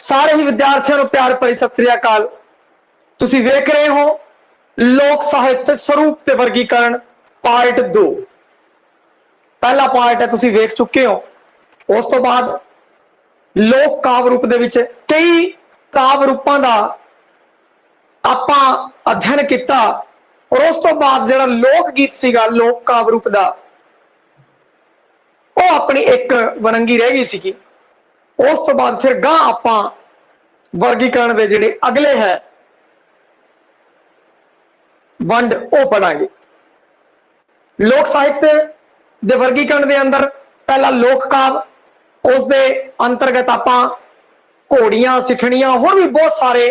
सारे ही विद्यार्थियों को प्यार भरी सत श्री अकाल। तुसी वेख रहे हो लोक साहित्य स्वरूप ते वर्गीकरण पार्ट 2। पहला पार्ट है तुसी वेख चुके हो। उस तो बाद लोक काव्य रूप दे विच कई काव्य रूपां दा आपां अध्ययन किया और उस तो बाद जिहड़ा लोक गीत सीगा लोक काव्य रूप दा वो अपनी एक वरंगी रह गई सी। उस तो बाद फिर गां आपां वर्गीकरण दे जिहड़े अगले है वंड वो पढ़ांगे। लोक साहित्य दे वर्गीकरण दे अंदर पहला लोक काव्य, उस दे अंतर्गत आपां घोड़ियां सिठणियां होर भी बहुत सारे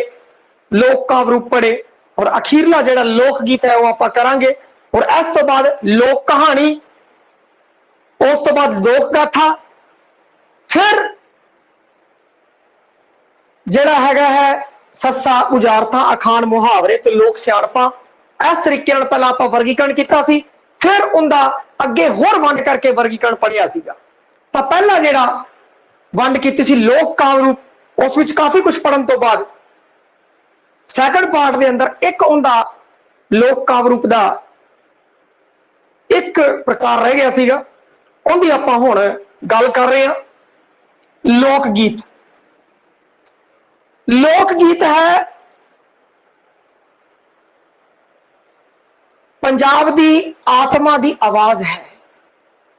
लोक काव्य रूप पढ़े और अखीरला जिहड़ा लोक गीत है वो आपां करांगे। और इस तो बाद लोक कहानी, उस तो बाद लोक गाथा, फिर जिहड़ा हैगा है सस्सा उजारता अखान मुहावरे ते लोक सियाणपा। इस तरीके नाल पहला आपां वर्गीकरण कीता सी, फिर उनका अगे होर वंड करके वर्गीकरण पढ़िया सीगा। तां पहला जिहड़ा वंड कीती सी लोक काव्य रूप, उस विच काफी कुछ पढ़न तो बाद सैकंड पार्ट दे अंदर एक उनका लोक काव्य रूप दा एक प्रकार रह गया सीगा, उनकी आपां हुण गल कर रहे हैं। लोक गीत, लोक गीत है पंजाब दी आत्मा दी आवाज है।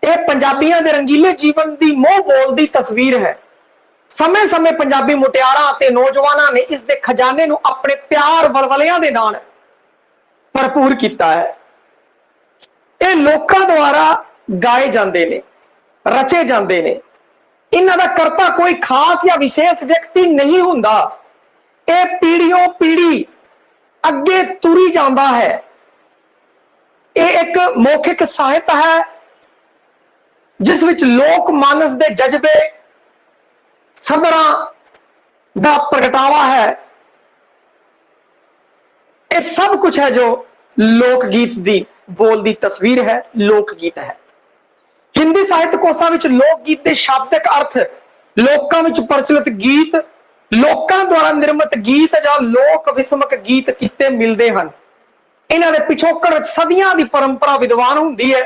यह पंजाबियों के रंगीले जीवन की मोह बोल दी तस्वीर है। समय समय पंजाबी मुटियारां ते नौजवानों ने इस दे खजाने नू अपने प्यार वलवलियां दे नाल भरपूर किया है। ये लोकां द्वारा गाए जाते ने, रचे जाते ने। इन्हां दा करता कोई खास या विशेष व्यक्ति नहीं हुंदा। ये पीढ़ियों पीढ़ी अगे तुरी जाता है। ये एक मौखिक साहित्य है जिस विच लोक मानस दे जज्बे सदरां दा प्रगटावा है। ये सब कुछ है जो लोक गीत दी बोल दी तस्वीर है, लोक गीत है। हिंदी साहित्य कोशां विच लोक गीत के शाब्दिक अर्थ लोकां विच प्रचलित गीत, लोकां द्वारा निर्मित गीत या लोक विस्मक गीत किते मिलते हैं। इन्हां दे पिछोकड़ विच सदियां दी परंपरा विद्वान हुंदी है।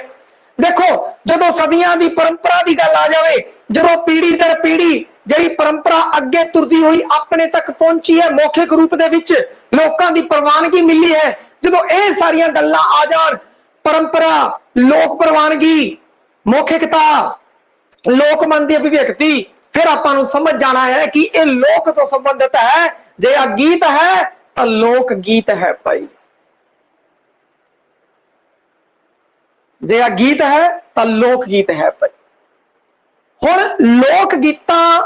देखो जदों सदियां दी परंपरा की गल आ जाए, जदों पीढ़ी दर पीढ़ी जिहड़ी परंपरा अगे तुरदी हुई अपने तक पहुंची है, मौखिक रूप दे विच लोकां दी प्रवानगी मिली है। जदों ये सारियां गल्लां आ जाण, परंपरा, लोक प्रवानगी, मौखिकता, लोक मन की अभिव्यक्ति, फिर आपां नूं समझ जाना है कि यह लोक तो संबंधित है। जे आ गीत है तो लोक गीत है भाई, जे आ गीत है तो लोक गीत है भाई। हुण लोक गीतां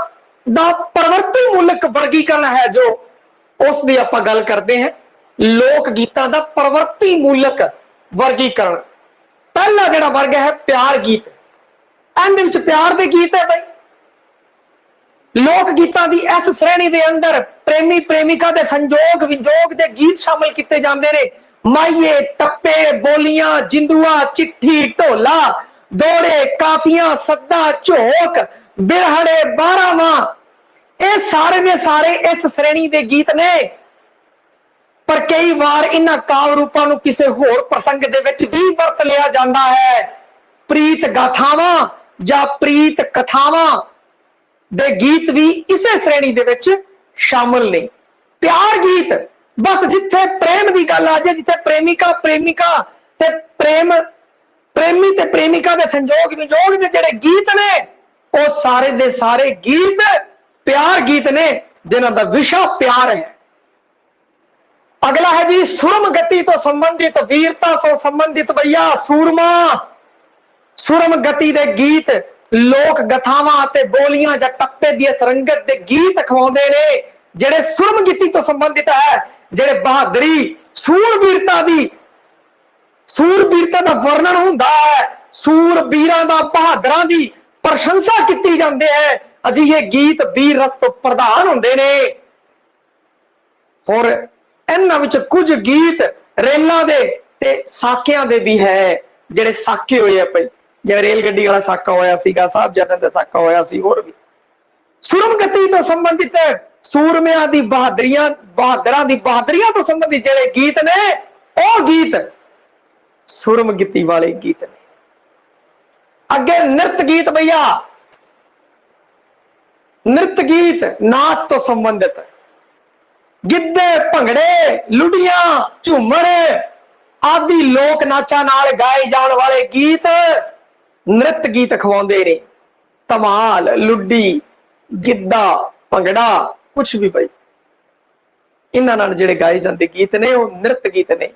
दा प्रवृत्ति मूलक वर्गीकरण है जो उसकी आपां गल करते हैं। लोक गीतां दा प्रवृत्ति मूलक वर्गीकरण, पहला जिहड़ा वर्ग है प्यार गीत। इहदे विच प्यार दे गीत है भाई। लोक गीतां दी इस श्रेणी दे अंदर प्रेमी प्रेमिका दे संजोग विजोग दे गीत शामिल किए जाते हैं। माइये, टप्पे, बोलियां, जिंदुआ, चिट्ठी, ढोला, दौड़े, काफियां, सद्दा, झोक, बिरहड़े, बारावां, ये सारे ने सारे इस श्रेणी के गीत ने। पर कई बार इन्हां काव्य रूपां नूं किसी होर प्रसंग दे विच भी वरत लिया जाता है। प्रीत गाथावां जां प्रीत कथावां दे गीत भी इसे श्रेणी दे विच शामिल ने। प्यार गीत बस जिथे प्रेम की गल आ जाए, जिथे प्रेमिका प्रेमिका ते प्रेम, प्रेमी ते प्रेमिका दे संजोग विजोग दे जिहड़े गीत ने वो सारे दे सारे गीत प्यार गीत ने जिन्हां दा विषय प्यार है। अगला है जी सुरम गति तो संबंधित, वीरता से संबंधित भैया सूरमा। सुरम गति दे गीत लोक गथावां ते बोलियां जां टप्पे दी सरंगत दे गीत अखवाउंदे ने जिहड़े सुरम गति तो संबंधित है, जिहड़े बहादरी सूरबीरता दा वर्णन हुंदा है, सूरबीरां दा बहादरां दी प्रशंसा की जाती है। अजिहे गीत वीर रस तो प्रधान हुंदे ने। और इन्हां विच कुछ गीत रेलां दे ते साकियां दे भी है, जिहड़े साके होए आ भाई, जिवें रेल गड्डी वाला साका होया सीगा, साहबजादे दा साका होया सी। होर भी सुरम गति तो संबंधित सूरमियां दी बहादरियां बहादरां दी बहादरियां तो संबंधित जेड़े गीत ने ਉਹ गीत सुरमगिती वाले गीत ने। अगे नृत्य गीत भैया, नृत्य गीत नाच तो संबंधित गिद्धे भंगड़े लुडियां झूमर आदि लोक नाचा नाल गाए जाण वाले गीत नृत्य गीत खवाउंदे ने। धमाल लुडी गिद्धा भंगड़ा कुछ भी भाई इन्हां नाल जिहड़े गाए जांदे गीत ने वो नृत्य गीत ने।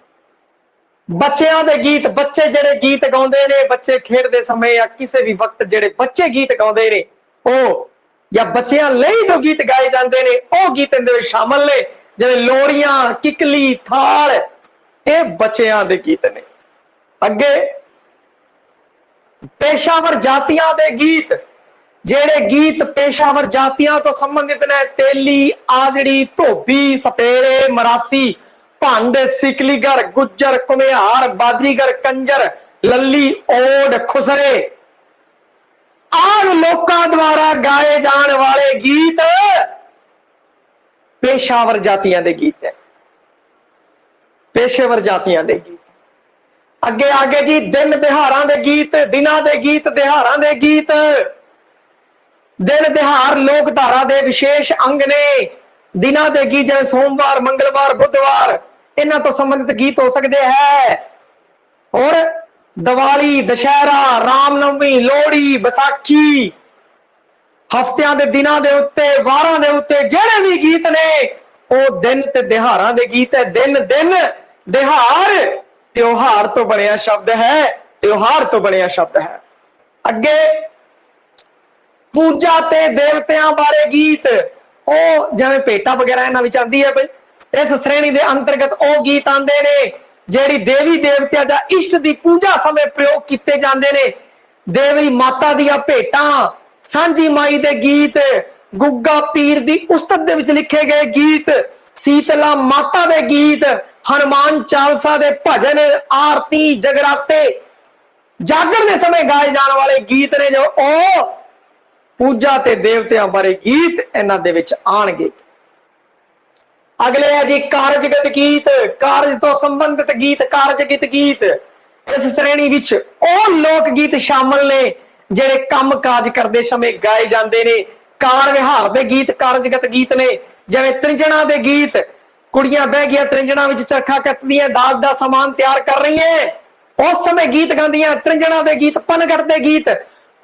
बच्चों के गीत बच्चे जिहड़े गीत गाउंदे ने बच्चे खेडदे समय या किसी भी वक्त जिहड़े बच्चे गीत गाउंदे ने ओ या बच्चों लई जो गीत गाए जाते हैं वह गीत इहदे विच शामिल ने। जिवें लोरियां किकली थाल ये बच्चों के गीत ने। अगे पेशावर जातियां दे गीत जेड़े गीत पेशावर जातियां तो संबंधित ने तेली आजड़ी धोबी सपेरे मरासी भंड सिकलीगर गुज्जर कुम्हार बाजीगर कंजर लली ओड खुसरे आग लोकां द्वारा गाए जाने वाले गीत पेशावर जातियां दे गीत है। पेशेवर जातियां दे गीत अगे आगे जी दिन तिहारां दे गीत दिनां दे गीत तिहारां दे गीत दिन तिहार लोक धारा दे विशेष अंग ने। दिनां दे गीत जिवें सोमवार मंगलवार बुधवार इन्हां तो संबंधित गीत हो सकते हैं। और दिवाली दशहरा रामनवमी लोहड़ी बैसाखी हफ्तियां दे दिनां दे उत्ते वारां दे उत्ते जिहड़े भी गीत ने वो दिन ते तिहारां दे गीत है। दिन दिन तिहार त्योहार तो बनिया शब्द है, त्योहार तो बनिया शब्द है। अगे पूजा ते देवतियां बारे गीत ओ जिवें भेटा वगैरह इन्हां विच आंदी है भाई इस श्रेणी के अंतर्गत वो गीत आते ने जेड़ी देवी देवतिया या इष्ट की पूजा समय प्रयोग किए जाते हैं। देवी माता दिया भेटा सांझी माई दे गीत गुग्गा पीर की उस्तत दे विच लिखे गए गीत शीतला माता दे गीत हनुमान चालसा दे भजन आरती जगराते जागर के समय गाए जाने वाले गीत ने जो ओ पूजा ते देवतियां बारे गीत इन्हां दे विच आणगे। अगले है जी कारजगत गीत कारज तो संबंधित गीत कारजगत गीत इस श्रेणी विच ओ लोक गीत शामिल ने जेड़े कम काज करते समय गाए जाते हैं। कार विहार के गीत कारजगत गीत ने जिवें त्रिंजणा के गीत कुड़ियां बह गई त्रिंजणा विच चरखा कतदियां दाज का समान तैयार कर रही हैं उस समय गीत गांदियां त्रिंजणा के गीत पनघट के गीत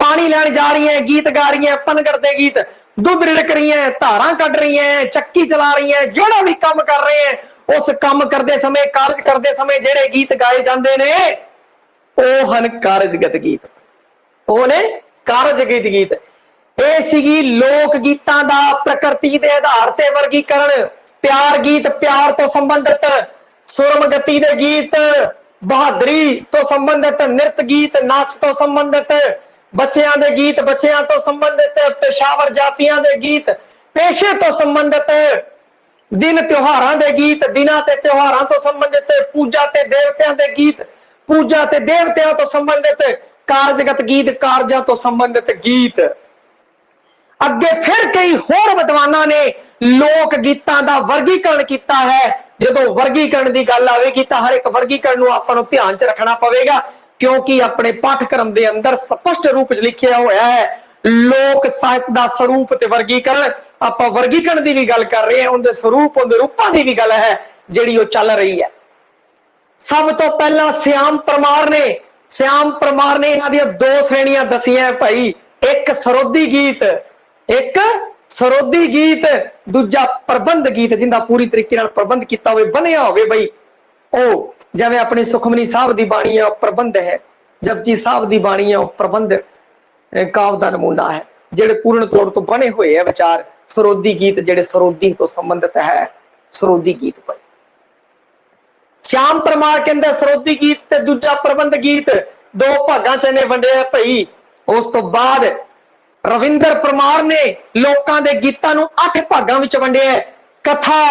पानी लैन जा रही हैं गीत गा रही हैं पनघट के गीत दुध रिड़क रही हैं धारा कट रही हैं चक्की चला रही हैं जोड़ा भी काम कर रहे हैं उस काम करते समय कारज करते समय जेड़े गीत गाए जाते ने ओ हन कारजगत गीत ओ ने कारजगत गीत। ये सीगी लोक गीतां दा प्रकृति के आधार ते वर्गीकरण। प्यार गीत प्यार तो संबंधित सुरमगति दे गीत बहादुरी तो संबंधित नृत्य गीत नाच तो संबंधित बच्चियां दे गीत बच्चियां तो संबंधित पेशावर जातियां दे गीत पेशे तो संबंधित दिन त्योहारां दे गीत दिनां ते त्योहारां तो संबंधित पूजा ते देवतियां दे गीत पूजा ते देवतियां तो संबंधित कारजगत गीत कारजां तो संबंधित गीत। अगे फिर कई होर विद्वानां ने लोक गीतां दा वर्गीकरण किया है। जदों वर्गीकरण की गल आवेगी तां हर एक वर्गीकरण नूं आपां नूं ध्यान च रखना पवेगा क्योंकि अपने पाठक्रम के अंदर स्पष्ट रूप च लिखिया होया है लोक साहित्य का स्वरूप ते वर्गीकरण। आपां वर्गीकरण की भी गल कर रहे हैं उनके स्वरूप उनके रूपों की भी गल है जिहड़ी वो चल रही है। सब तो पहला श्याम परमार ने इन्हां दियां दो श्रेणियां दसियां भाई एक सरोदी गीत एक सरोदी गीत दूजा प्रबंध गीत जिंदा पूरी तरीके नाल प्रबंध किया होवे बनिया होवे बई ओ जिवें अपनी सुखमनी साहब की बाणी है प्रबंध है जपजी साहब की बाणी है प्रबंध काव्य का नमूना है जेडे पूर्ण तौर तो बने हुए है विचार सरोदी गीत जेडे सरोदी तो संबंधित है सरोदी गीत पर श्याम परमार के अंदर सरोदी गीत ते दूजा प्रबंध गीत दो भागां च ने वंडिया भई। उस तो बाद रविंदर परमार ने लोकां दे गीतां नूं 8 भागां विच वंडिया कथा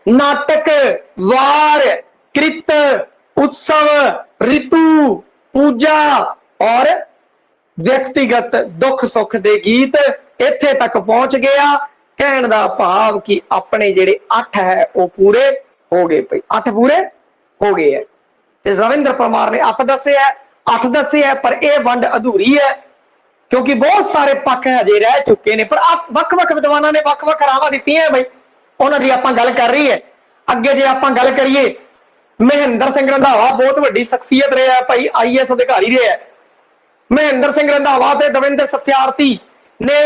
नाटक वार कृत उत्सव ऋतु पूजा और व्यक्तिगत दुख सुख दे गीत इत्थे तक पहुंच गया। कहण दा भाव कि अपने जेडे 8 है वो पूरे हो गए भाई, 8 पूरे हो गए है। रविंद्र परमार ने 8 दसे है, 8 दसे है, पर यह वंड अधूरी है क्योंकि बहुत सारे पक्ष हजे रह चुके हैं। पर वख-वख विद्वानों ने वख-वख रावां दित्तियां है भाई, उन्होंने आपां गल कर रही है। अगे जे आपां गल करिए, महेंद्र सिंह रंधावा बहुत वड्डी शख्सियत रहा है भाई, IAS अधिकारी रहा है। महेंद्र सिंह रंधावा ते दविंदर सत्यार्थी ने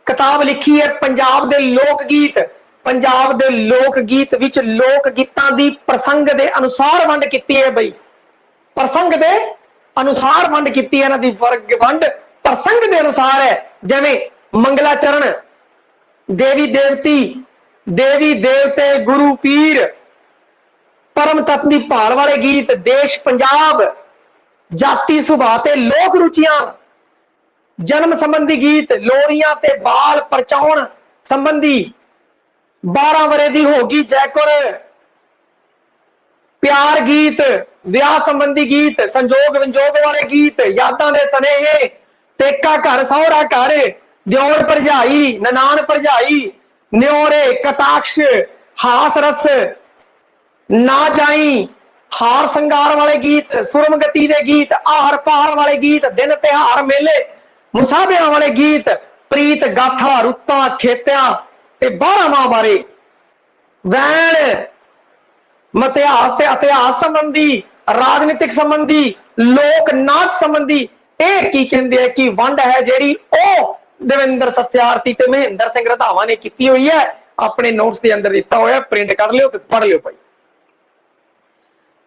किताब लिखी है पंजाब दे लोक गीत। पंजाब दे लोक गीत विच लोक गीतां दी प्रसंग दे अनुसार वंड कीती है भाई, प्रसंग दे अनुसार वंड कीती है, इन्हां दी वर्ग वंड प्रसंग दे अनुसार है। जिवें मंगलाचरण, देवी देवती, देवी देवते, गुरु पीर, परम तत्व दी भाल वाले गीत, देश पंजाब, जाति सुभाਅ ते लोक रुचियां, जन्म संबंधी गीत, लोरियां ते बाल परचाउण संबंधी, 12 वरे दी होगी जयकुर, प्यार गीत, विआह संबंधी गीत, संजोग विंजोग वाले गीत, यादां दे सनेहे, टेका घर सौहरा घर, दियोर भरजाई, ननान भरजाई, न्योरे, कटाक्ष, हास रस, ना जाई, हार संगार वाले गीत, सुरमगति दे गीत, आहर पहार वाले गीत, दिन त्योहार मेले मुसाबियां वाले गीत, प्रीत गाथा, रुत्तां खेत्यां ते 12 माह बारे, वैन मतिहास ते इतिहास संबंधी, राजनीतिक संबंधी, लोक नाच संबंधी। यह की कहते हैं कि वंड है जिहड़ी ओ दविंदर सत्यार्थी ते महेंद्र सिंह रंधावा ने की हुई है। अपने नोट्स के अंदर दिता हुआ, प्रिंट कर लियो ते पढ़ लियो भाई।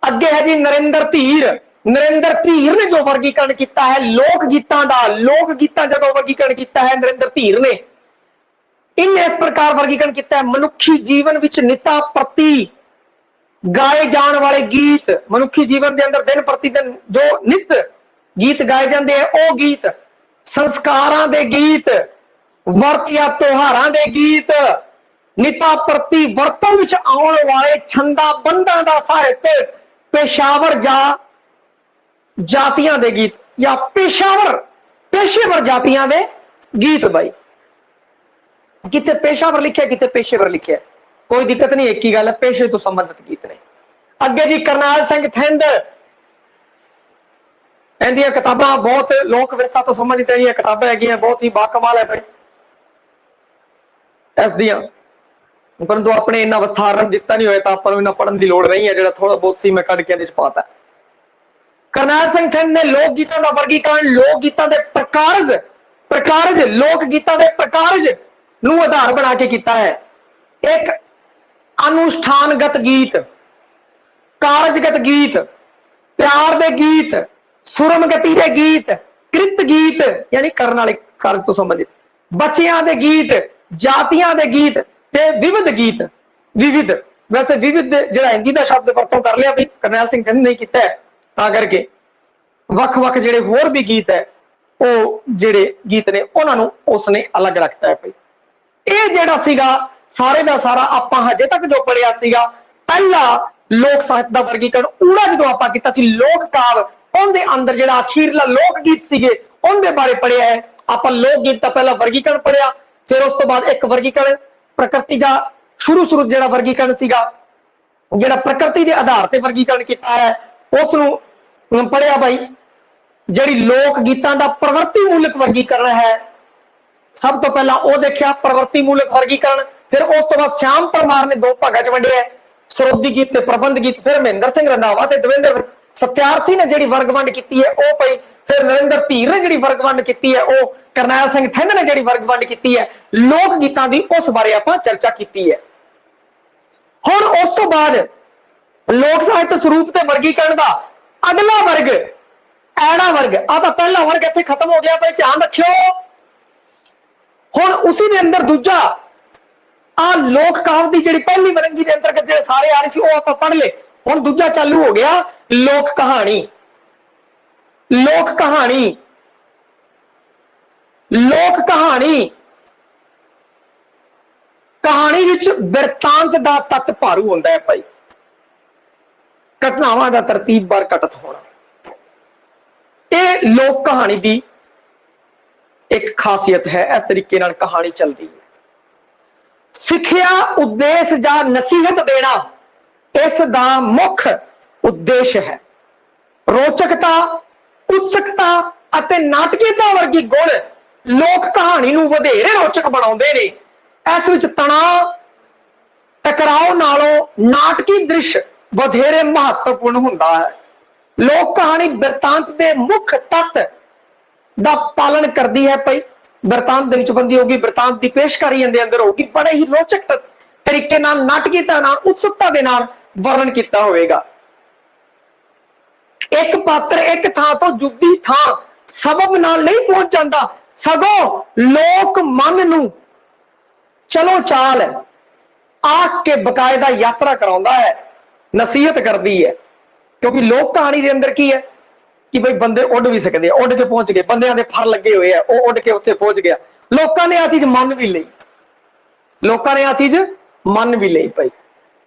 अगे है जी नरेंद्र धीर। नरेंद्र धीर ने जो वर्गीकरण किया है लोक गीतां दा, लोक गीतां जो वर्गीकरण किया है नरेंद्र धीर ने, इन्हें इस प्रकार वर्गीकरण किया है। मनुखी जीवन विच निता प्रति गाए जाने वाले गीत, मनुखी जीवन के अंदर दिन प्रतिदिन जो नित गीत गाए जाते हैं वो गीत, संस्कारां दे गीत, वर्त या त्योहारां दे गीत, निता प्रति वर्तों विच आउण वाले छंदा बंदां दा साहित्य, पेशावर जातियां दे गीत या पेशेवर जातियां दे गीत। भाई किते पेशावर लिखे, किते पेशेवर लिखे, कोई दिक्कत नहीं, एक ही गल है, पेशे तो संबंधित गीत ने। अगे जी करनाल सिंह थिंद, इहदियां किताबां बहुत लोक विरसा तो संबंधित किताबां हैगियां, बहुत ही बाकमाल है भाई इस दियां, परंतु अपने इन्ना विस्तार दिता नहीं होया तो आपां नूं इन्ना पढ़न की लोड़ नहीं है, जिहड़ा थोड़ा बहुत सी मैं कढ के इहदे च पाता। करनाल सिंह थिंद ने लोक गीतां दा वर्गीकरण लोक गीतां दे प्रकारज लोक गीतां दे प्रकारज नूं आधार बना के किया है। एक अनुष्ठानगत गीत, कारजगत गीत, प्यार दे गीत, सुरमगति दे गीत, कृत गीत यानी करने वाले कार्य तो संबंधित, बच्चियां दे गीत, जातियां दे गीत ते विविध गीत। विविध वैसे विविध जिहड़ा हिंदी का शब्द वरतों कर लिया भी करनैल सिंह थिंद नहीं किया, तां करके वख-वख जिहड़े होर भी गीत है वो जिहड़े गीत ने उन्होंने उसने अलग रखता है। भाई ये जिहड़ा सीगा सारे का सारा आपां हजे तक जो पढ़िया सीगा, पहला लोक साहित्य का वर्गीकरण ऊड़ा जो आपां कीता सी लोक काव्य, उनके अंदर जिहड़ा अखीरला लोक गीत सीगे उनके बारे पढ़िया है। आपां लोक गीत का पहला वर्गीकरण पढ़िया, फिर उस तो बाद एक वर्गीकरण प्रकृति का शुरू जिहड़ा वर्गीकरण सीगा, जिहड़ा प्रकृति के आधार पर वर्गीकरण किया है उसनूं पढ़िया। भाई जिहड़ी लोक गीतां दा प्रवृत्ति मूलक वर्गीकरण है, सब तो पहला वो देखा प्रवृत्ति मूलक वर्गीकरण, फिर उस तो बाद श्याम परमार ने 2 भागां च वंडिया है, सरोदी गीत ते प्रबंध गीत। फिर महेंद्र सिंह रंधावा ते दविंदर सत्यार्थी ने जिहड़ी वर्ग वंड की है वो पई, फिर नरेंद्र धीर ने जिहड़ी वर्ग वंड की है वो, करनैल सिंह थिंद ने जिहड़ी वर्ग वंड की है लोक गीतां दी, उस बारे आपां चर्चा की है। हुण उस तो बाद लोक साहित्य स्वरूप ते वर्गीकरण का अगला वर्ग ऐड़ा वर्ग, आ तां पहला वर्ग इत्थे खत्म हो गया। भाई ध्यान रखियो, हुण उसी दे अंदर दूजा आ लोक काव्य की जिहड़ी पहली वरंगी के अंतर्गत जिहड़े सारे आ रहे सी वो आपां पढ़ ले। हुण दूजा चालू हो गया लोक कहानी। लोक कहानी, लोक कहानी, कहानी विच बिरतांत दा तत्त भारू हुंदा है। भाई घटनावां दा तरतीबवार घटत होना, यह लोक कहानी की एक खासियत है। इस तरीके नाल कहानी चलती है। ਸਿੱਖਿਆ ਉਦੇਸ਼ ਜਾਂ ਨਸੀਹਤ ਦੇਣਾ ਇਸ ਦਾ ਮੁੱਖ ਉਦੇਸ਼ ਹੈ। ਰੋਚਕਤਾ, ਉਤਸੁਕਤਾ ਅਤੇ ਨਾਟਕੀयता ਵਰਗੀ ਗੁਣ ਲੋਕ ਕਹਾਣੀ ਨੂੰ ਵਧੇਰੇ ਰੋਚਕ ਬਣਾਉਂਦੇ ਨੇ। ਇਸ ਵਿੱਚ ਤਣਾਅ, ਟਕਰਾਓ ਨਾਲੋਂ ਨਾਟਕੀ ਦ੍ਰਿਸ਼ ਵਧੇਰੇ ਮਹੱਤਵਪੂਰਨ ਹੁੰਦਾ ਹੈ। ਲੋਕ ਕਹਾਣੀ ਬਿਰਤਾਂਤ ਦੇ ਮੁੱਖ ਤੱਤ ਦਾ ਪਾਲਣ ਕਰਦੀ ਹੈ। ਭਾਈ ਬਿਰਤਾਂਤ ਦੇ ਵਿੱਚ ਬੰਦੀ ਹੋਗੀ, ਬਿਰਤਾਂਤ ਦੀ ਪੇਸ਼ਕਾਰੀ ਦੇ ਅੰਦਰ ਹੋਗੀ, ਬੜੇ ਹੀ ਰੋਚਕ ਤਰੀਕੇ ਨਾਲ, ਨਾਟਕੀयता ਨਾਲ, ਉਤਸੁਕਤਾ ਦੇ ਨਾਲ ਵਰਣਨ ਕੀਤਾ ਹੋਵੇਗਾ। ਇੱਕ ਪਾਤਰ ਇੱਕ ਥਾਂ ਤੋਂ ਦੂਜੀ ਥਾਂ ਸਬਬ ਨਾਲ ਨਹੀਂ ਪਹੁੰਚ ਜਾਂਦਾ, ਸਗੋਂ ਲੋਕ ਮਨ ਨੂੰ ਚਲੋ ਚਾਲ ਆਖ ਕੇ ਬਕਾਇਦਾ ਯਾਤਰਾ ਕਰਾਉਂਦਾ ਹੈ, ਨਸੀਹਤ ਕਰਦੀ ਹੈ। ਕਿਉਂਕਿ ਲੋਕ ਕਹਾਣੀ ਦੇ ਅੰਦਰ ਕੀ ਹੈ ਕਿ ਬਈ ਬੰਦੇ ਉੱਡ ਵੀ ਸਕਦੇ ਆ, ਉੱਡ ਕੇ ਪਹੁੰਚ ਗਏ, ਬੰਦਿਆਂ ਦੇ ਫਰ ਲੱਗੇ ਹੋਏ ਆ, ਉਹ ਉੱਡ ਕੇ ਉੱਥੇ ਪਹੁੰਚ ਗਿਆ। ਲੋਕਾਂ ਨੇ ਆ ਚੀਜ਼ ਮੰਨ ਵੀ ਲਈ, ਲੋਕਾਂ ਨੇ ਆ ਚੀਜ਼ ਮੰਨ ਵੀ ਲਈ। ਭਾਈ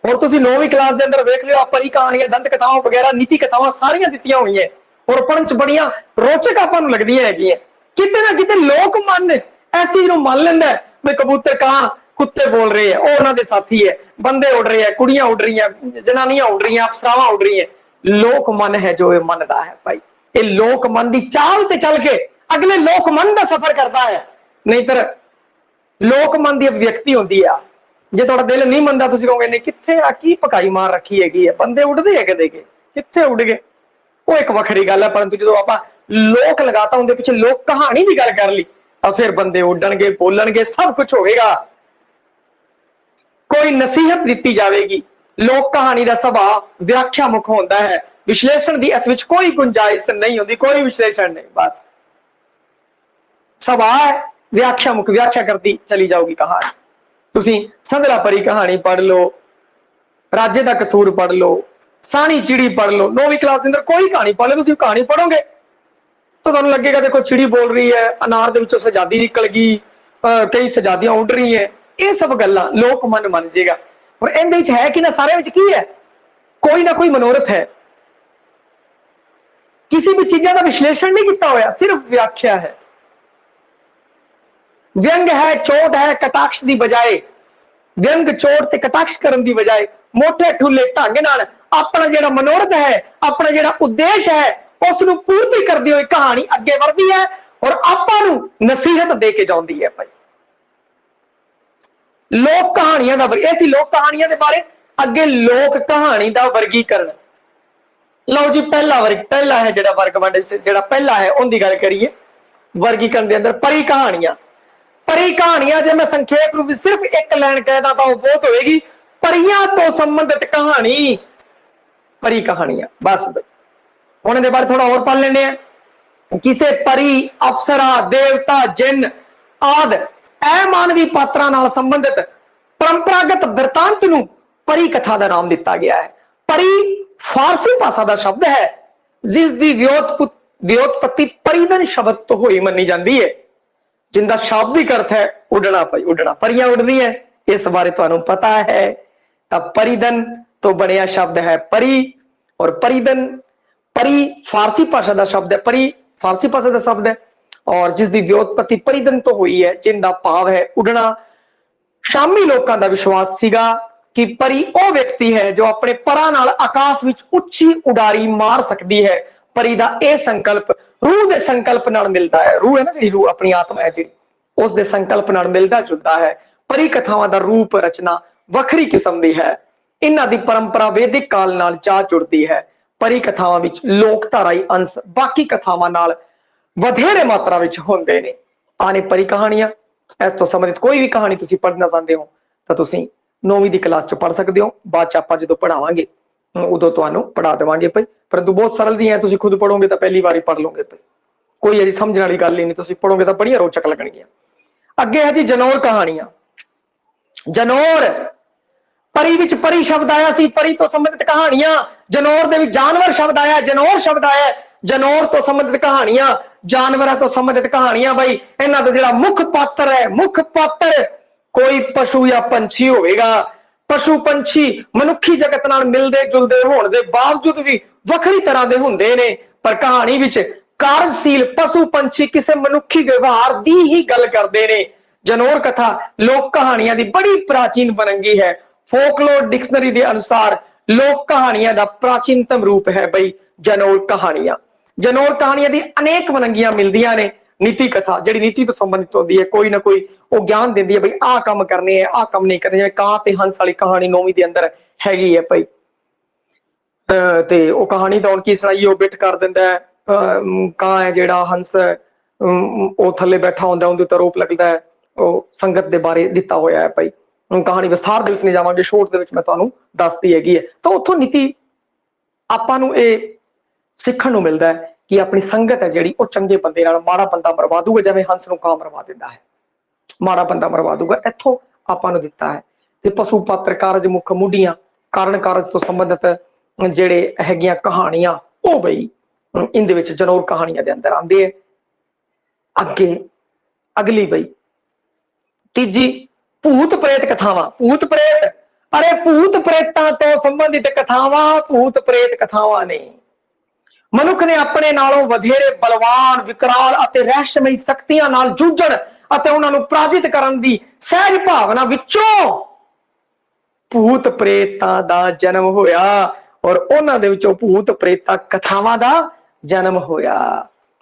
ਹੁਣ ਤੁਸੀਂ 9ਵੀਂ ਕਲਾਸ ਦੇ ਅੰਦਰ ਵੇਖ ਲਿਓ, ਆ ਪਰੀ ਕਹਾਣੀਆਂ, ਦੰਤ ਕਥਾਵਾਂ ਵਗੈਰਾ, ਨੀਤੀ ਕਥਾਵਾਂ ਸਾਰੀਆਂ ਦਿੱਤੀਆਂ ਹੋਈਆਂ, ਔਰ ਪੜ੍ਹਨ ਚ ਬੜੀਆਂ ਰੋਚਕ ਆਪਾਂ ਨੂੰ ਲੱਗਦੀਆਂ ਹੈਗੀਆਂ। ਕਿਤੇ ਨਾ ਕਿਤੇ ਲੋਕ ਮਨ ਇਸ ਚੀਜ਼ ਨੂੰ ਮੰਨ ਲੈਂਦਾ ਵੀ ਕਬੂਤਰ, ਕਾਂ, ਕੁੱਤੇ ਬੋਲ ਰਹੇ ਆ, ਉਹ ਉਹਨਾਂ ਦੇ ਸਾਥੀ ਹੈ, ਬੰਦੇ ਉੱਡ ਰਹੇ ਆ, ਕੁੜੀਆਂ ਉੱਡ ਰਹੀਆਂ, ਜਨਾਨੀਆਂ ਉੱਡ ਰਹੀਆਂ, ਅਫਸਰਾਵਾਂ ਉੱਡ ਰਹੀਆਂ। ਲੋਕ ਮਨ ਹੈ ਜੋ ਇਹ ਮੰਨਦਾ ਹੈ। ਭਾਈ ਇਹ ਲੋਕ ਮਨ ਦੀ ਚਾਲ ਤੇ ਚੱਲ ਕੇ ਅਗਲੇ ਲੋਕ ਮਨ ਦਾ ਸਫ਼ਰ ਕਰਦਾ ਹੈ। ਨਹੀਂ ਤਾਂ ਲੋਕ ਮਨ ਦੀ ਵਿਅਕਤੀ ਹੁੰਦੀ ਆ, ਜੇ ਤੁਹਾਡਾ ਦਿਲ ਨਹੀਂ ਮੰਨਦਾ ਤੁਸੀਂ ਕਹੋਗੇ ਨਹੀਂ ਕਿੱਥੇ ਆ, ਕੀ ਪਕਾਈ ਮਾਰ ਰੱਖੀ ਹੈਗੀ ਹੈ, ਬੰਦੇ ਉੱਡਦੇ ਹੈ ਕਦੇ ਕੇ, ਕਿੱਥੇ ਉੱਡ ਗਏ, ਉਹ ਇੱਕ ਵੱਖਰੀ ਗੱਲ ਹੈ। ਪਰੰਤੂ ਜਦੋਂ ਆਪਾਂ ਲੋਕ ਲਗਾਤਾ ਹੁੰਦੇ ਪਿੱਛੇ ਲੋਕ ਕਹਾਣੀ ਦੀ ਗੱਲ ਕਰ ਲਈ ਤਾਂ ਫਿਰ ਬੰਦੇ ਉੱਡਣਗੇ, ਬੋਲਣਗੇ, ਸਭ ਕੁਝ ਹੋਵੇਗਾ। ਕੋਈ ਨਸੀਹਤ ਦਿੱਤੀ ਜਾਵੇਗੀ। ਲੋਕ ਕਹਾਣੀ ਦਾ ਸੁਭਾਅ ਵਿਆਖਿਆ ਮੁਖ ਹੁੰਦਾ ਹੈ, ਵਿਸ਼ਲੇਸ਼ਣ ਦੀ ਇਸ ਵਿੱਚ ਕੋਈ ਗੁੰਜਾਇਸ਼ ਨਹੀਂ ਹੁੰਦੀ, ਕੋਈ ਵਿਸ਼ਲੇਸ਼ਣ ਨਹੀਂ, ਬਸ ਸੁਭਾਅ ਵਿਆਖਿਆ ਮੁਖ, ਵਿਆਖਿਆ ਕਰਦੀ ਚਲੀ ਜਾਊਗੀ ਕਹਾਣੀ। ਤੁਸੀਂ ਸੰਧਲਾ ਪਰੀ ਕਹਾਣੀ ਪੜ੍ਹ ਲਓ, ਰਾਜੇ ਦਾ ਕਸੂਰ ਪੜ੍ਹ ਲਓ, ਸਾਣੀ ਚਿੜੀ ਪੜ੍ਹ ਲਓ, 9ਵੀਂ ਕਲਾਸ ਦੇ ਅੰਦਰ ਕੋਈ ਕਹਾਣੀ ਪੜ੍ਹ ਲਓ, ਤੁਸੀਂ ਕਹਾਣੀ ਪੜ੍ਹੋਗੇ ਤਾਂ ਤੁਹਾਨੂੰ ਲੱਗੇਗਾ ਦੇਖੋ ਚਿੜੀ ਬੋਲ ਰਹੀ ਹੈ, ਅਨਾਰ ਦੇ ਵਿੱਚੋਂ ਸਜਾਦੀ ਨਿਕਲ ਗਈ, ਕਈ ਸਜਾਦੀਆਂ ਉੱਡ ਰਹੀ ਹੈ, ਇਹ ਸਭ ਗੱਲਾਂ ਲੋਕ ਮਨ ਮੰਨ ਜਾਏਗਾ। ਔਰ ਇਹਦੇ ਵਿੱਚ ਹੈ ਕਿ ਨਾ, ਸਾਰੇ ਵਿੱਚ ਕੀ ਹੈ, ਕੋਈ ਨਾ ਕੋਈ ਮਨੋਰਥ ਹੈ। ਕਿਸੇ ਵੀ ਚੀਜ਼ਾਂ ਦਾ ਵਿਸ਼ਲੇਸ਼ਣ ਨਹੀਂ ਕੀਤਾ ਹੋਇਆ, ਸਿਰਫ ਵਿਆਖਿਆ ਹੈ। व्यंग है, चोट है, कटाक्ष की बजाय व्यंग, चोट ते कटाक्ष करने की बजाय मोटे ठुले ढंग नाल अपना जिहड़ा मनोरथ है, अपना जिहड़ा उद्देश्य है, उसनूं पूर्ति करदी होई कहानी अगे वधदी है और आपां नूं नसीहत दे के जाउंदी है। भाई लोक कहानियां दा ऐसी लोक कहानियां दे बारे अगे लोक कहानी दा वर्गीकरण। लो जी पहला है जिहड़ा वर्ग वंड जिहड़ा पहला है उनकी गल करिए। वर्गीकरण दे अंदर परी कहानियां, परी कहानियां जे मैं संक्षेप रूप सिर्फ एक लाइन कहदा तो बहुत होएगी, परियां तो संबंधित कहानी, परी कहानियां। बस हुण इहदे बारे थोड़ा और पढ़ लेने हैं। किसे परी, अप्सरा, देवता, जिन आदि अमानवी पात्रां नाल संबंधित परंपरागत बिरतांत नूं परी कथा का नाम दिता गया है। परी फारसी भाषा का शब्द है जिसकी व्युत्पत्ति परिधन शब्द तो हुई मनी जाती है, जिनका शाब्दिक अर्थ है उड़ना। भाई उड़ना, परियां उड़दी है, इस बारे तुहानू पता है। तब परिधन तो बनिया शब्द है परी, और परिधन, परी फारसी भाषा का शब्द है, परी फारसी भाषा का शब्द है और जिसकी व्युत्पत्ति परिधन तो हुई है, जिनका भाव है उड़ना। शामी लोगों का विश्वास सीगा कि परी वो व्यक्ति है जो अपने परां नाल आकाश विच उच्ची उडारी मार सकती है। परी दा यह संकल्प रूह के संकल्प नाल मिलता है। रूह है ना जी, रूह अपनी आत्मा है जी, उसके संकल्प नाल मिलता जुलता है। परी कथावां दा रूप रचना वखरी किस्म दी है। इन्हां दी परंपरा वैदिक काल नाल जा जुड़ती है। परी कथावां विच लोकधाराई अंश बाकी कथावां नाल वधेरे मात्रा विच हुंदे ने। आने परी कहानियां, इस तो संबंधित कोई भी कहानी तुसीं पढ़ना चाहते हो तो तुसीं 9वीं दी क्लास च पढ़ सकते हो। बाद च आपां जदों पढ़ावांगे उदों तुहानूं पढ़ा देवांगे भाई, परंतु बहुत सरल जी है, तुसीं खुद पढ़ोगे तो पहली बार ही पढ़ लोगे भाई, कोई अजी समझने वाली गल ही नहीं, तुसीं पढ़ोगे तो बड़ियां रोचक लगणगियां। अगे है जी जनौर कहानियां। जनौर, परी विच परी शब्द आया सी, परी तो संबंधित कहानियां। जनौर दे विच जानवर शब्द आया, जनौर शब्द आया, जनौर तो संबंधित कहानियां, जानवर तो संबंधित कहानियां। भाई इन्हां दा जिहड़ा मुख पात्र है, मुख पात्र कोई पशु या पंछी होवेगा। पशु पंछी मनुखी जगत नाल मिलदे जुलदे होण दे बावजूद भी वखरी तरह दे हुंदे ने, पर कहानी विच कार्यशील पशु पंछी किसी मनुखी व्यवहार दी ही गल करते हैं। जनौर कथा लोक कहानियां दी बड़ी प्राचीन बनंगी है। फोकलोर डिक्शनरी के अनुसार लोक कहानियां दा प्राचीनतम रूप है बई जनौर कहानियां। जनौर कहानियां दी अनेक बनंगियां मिलदियां ने। नीति कथा जिहड़ी नीति तो संबंधित होती है, कोई ना कोई वो ज्ञान देती है बई आ काम करने है, आ काम नहीं करने। जिवें कां ते हंस वाली कहानी 9वीं के अंदर हैगी है भाई, ते वो कहानी तो उनकी सुनाई वो बिठ कर दिंदा है। कां है जिहड़ा हंस वो थले बैठा होंदा, उहदे ते आरोप लगदा है, वो संगत के बारे दिता होया है भाई। कहानी विस्तार दे विच नहीं जावांगे, शोर्ट दे विच मैं तुहानूं दसदी हैगी है। तो उत्थों नीति आपां नूं इह सीखण नूं मिलदा है कि अपनी संगत है जिहड़ी वो चंगे बंदे नाल माड़ा बंदा मरवा दूगा, जिवें हंस नूं कां मरवा दिंदा है, माड़ा बंदा मरवा दूगा। इत्थों आपां नूं दिता है। ते पशु पात्र कारज मुख मुढ़ियां कारण कारज तो संबंधित जिहड़े हैगियां कहानियां वो बई इहदे विच जनौर कहानियां दे अंदर आंदे है। अगे अगली बई तीजी भूत प्रेत कथावां। भूत प्रेत, अरे भूत प्रेतां तो संबंधित कथावां भूत प्रेत कथावां ने। मनुख ने अपने नालों वधेरे बलवान विकराल अते रहस्यमयी शक्तियां नाल जूझण अते उन्हां नूं पराजित करन दी सहज भावना विचों भूत प्रेतां दा जन्म होया और उन्हां दे विचों भूत प्रेतां कथावां दा जन्म होया।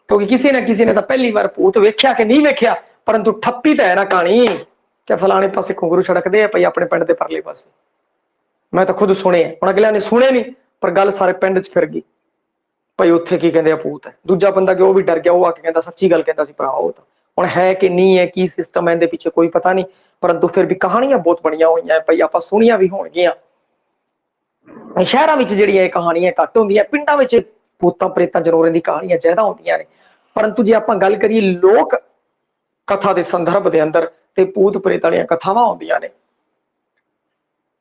क्योंकि किसी ना किसी ने तो पहली बार भूत वेख्या कि नहीं वेख्या, परंतु ठप्पी तो है ना कहानी कि फलाने पासे घुंगरू छड़कदे पई अपने पिंड दे परले पासे। मैं तो खुद सुने, हुण अगलियां ने सुने नहीं, पर गल सारे पिंड च फिर गई भाई उत्थे की कहंदे भूत है। दूजा बंदा कि वो भी डर गया, वो आके कहंदा सच्ची गल कहंदा सी भरा वो तो हुण है कि नहीं है, की सिस्टम है इहदे पीछे कोई पता नहीं, परंतु फिर भी कहानियां बहुत बणियां होईयां भाई, आपां सुणियां भी होणगियां। शहरां विच जिहड़ियां कहानियां घट होंदियां, पिंडां विच भूतां प्रेतां जनौरां दी कहानियां ज्यादा होंदियां ने। परंतु जे आपां गल करिए लोक कथा के संदर्भ के अंदर ते भूत प्रेत वालियां कथावां होंदियां ने।